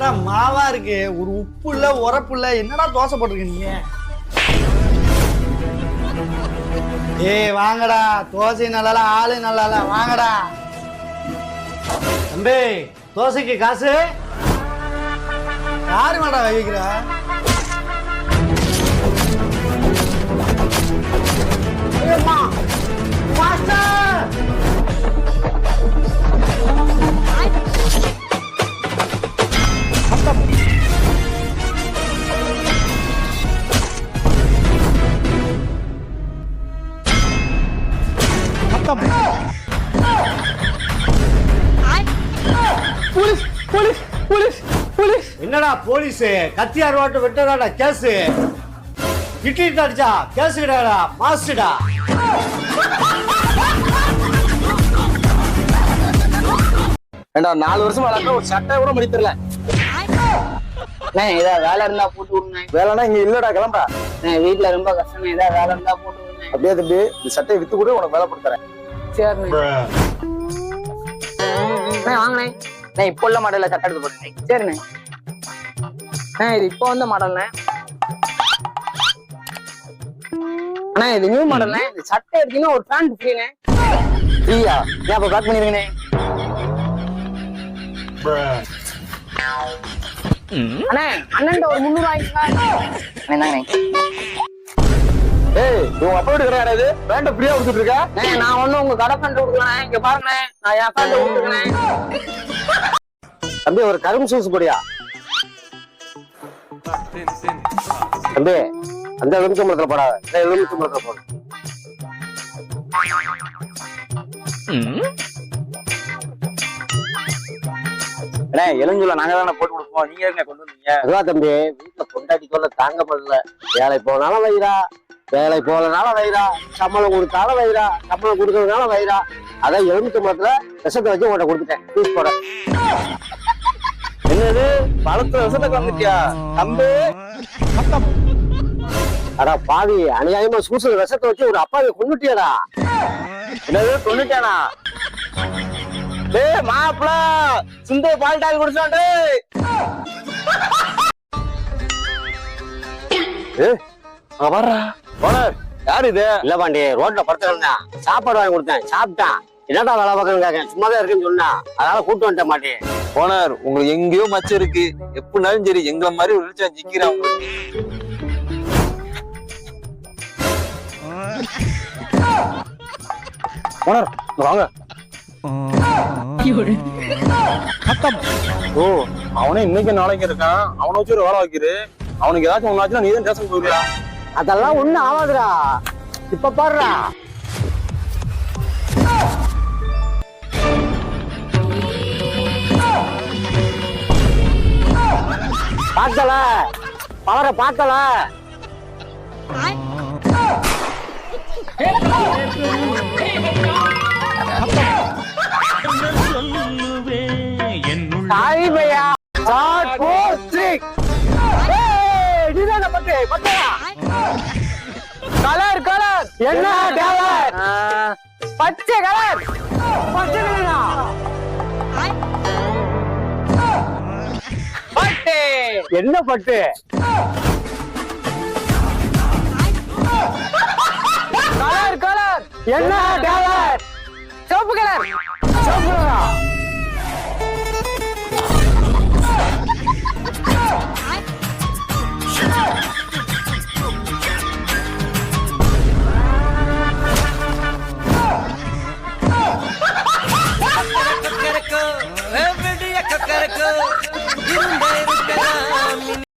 என்னடா மாவா இருக்கு, ஒரு உப்பு இல்ல உரப்பு இல்ல, என்னடா தோசை போட்டிருக்க நீங்க? ஏய் வாங்கடா, தோசை நல்லா ஆளு நல்லா வாங்கடா. தம்பி தோசைக்கு காசு யாரு மாடா வைக்கிற? என்னடா போலீஸ் கத்தியார் வாட்டு வெட்டடாடா கேஸ் இட்லி அடிச்சா கேஸ் கிடையாடா மாசுடா. ஏண்டா 4 வருஷமா விளையாட ஒரு சட்டை கூட மடி தெரியல. ஏதாவது வேலை இருந்தா போட்டு விடுங்க. வேலைன்னா இங்க இல்லடா, கிளம்பா. வீட்டுல ரொம்ப கஷ்டம், ஏதாவது வேலை இருந்தா போட்டு விடுங்க. அப்படியே தம்பி இந்த சட்டையை வித்து கூட உனக்கு வேலை போட்டு தரேன். சரிண்ணே வாங்கண்ணே. இப்போ உள்ள மாடல்ல சட்டை எடுத்து போட்டுருந்தேன். சரிண்ணே. இது இப்போ வந்த மாடல்ண்ணே. அண்ணா இது நியூ மாடல்ண்ணே. இது சட்டை எடுத்தீங்கன்னா ஒரு பேண்ட் ஃப்ரீண்ணே. ஃப்ரீயா? ஏன் அப்ப பேக் பண்ணிருக்கேனே. அண்ணே அண்ணன் ஒரு 300 வாங்கிக்கோங்க. ஏய் உங்க அப்பா வீட்டு கடை இது பேண்ட ஃப்ரீயா கொடுத்துட்டு இருக்க? நான் ஒண்ணும் உங்க கடை பேண்ட் கொடுக்கலண்ணே. இங்க பாருங்கண்ணே, நான் என் பேண்ட் கொடுத்துருக்கேன். தம்பி ஒரு கரும்பு சூஸ் போடியா தம்பி. அந்த எலுமிச்சம்பழத்துல போடாத, எலுமிச்சம்பழத்துல போடு. எலுமிச்சம்பழம் நாங்க தானே போட்டு கொடுப்போம், நீங்க என்ன கொண்டு வந்தீங்க? அதுவா தம்பி, வீட்டுல கொண்டாடி கொள்ள தாங்க முடியல. வேலை போனாலும் வைரா, வேலை போலனாலும் வைரா, சம்பளம் கொடுத்தாலும் வைரா, சம்பளம் கொடுக்கறதுனால வைரா. அதான் எலுமிச்சம்பழத்துல விஷத்தை வச்சு உங்கள்கிட்ட கொடுத்துட்டேன் ஜூஸ் போட. என்னது பழத்துல விஷத்தை கலந்துட்டியா தம்பி? அடா பாவி, அநியாயமா சூசுல விஷத்தை வச்சு ஒரு அப்பாவை கொண்டுட்டியாடா. என்னது கொண்டுட்டானா? டேய் மாப்பிள சுந்தே பால் டால் குடிச்சான். வர்றா ஓனர் யாரு இது? இல்ல பாண்டி, ரோட்ல படுத்துறேன், சாப்பாடு வாங்கி கொடுத்தேன், சாப்பிட்டான். என்னடா வேலை பார்க்கணும் கேட்க, சும்மாதான் இருக்குன்னு சொன்னா, அதனால கூட்டு வந்துட்ட மாட்டேன். ஓனர் உங்களுக்கு எங்கேயோ மச்சம் இருக்கு, எப்படினாலும் சரி எங்களை மாதிரி ஒரு நிமிஷம் சிக்கிறான் உங்களுக்கு. ஓனர் வாங்க. ஓ அவனே இன்னைக்கு நாளைக்கு இருக்கான், அவனை வச்சு ஒரு வேலை வைக்கிறு. அவனுக்கு ஏதாச்சும் ஒண்ணாச்சுன்னா நீ தான் டேஷன் போயிருவியா? அதெல்லாம் ஒண்ணும் ஆகாதுடா, இப்ப பாடுறா. பார்த்தல பவர பார்த்தல. சாரி பையா, ஷார்ட் 4 3. கலர் கலர் என்ன கலர்? பச்சை கலர். பச்சை கலரா? பட்டு. என்ன பட்டு? கலர் கலர் என்ன கலர்? சிவப்பு கலர். சிவப்பு கலரா? கக்கரக்கோ, எவ்வளவு கக்கரக்கோ, இருந்த இருக்கலாம்.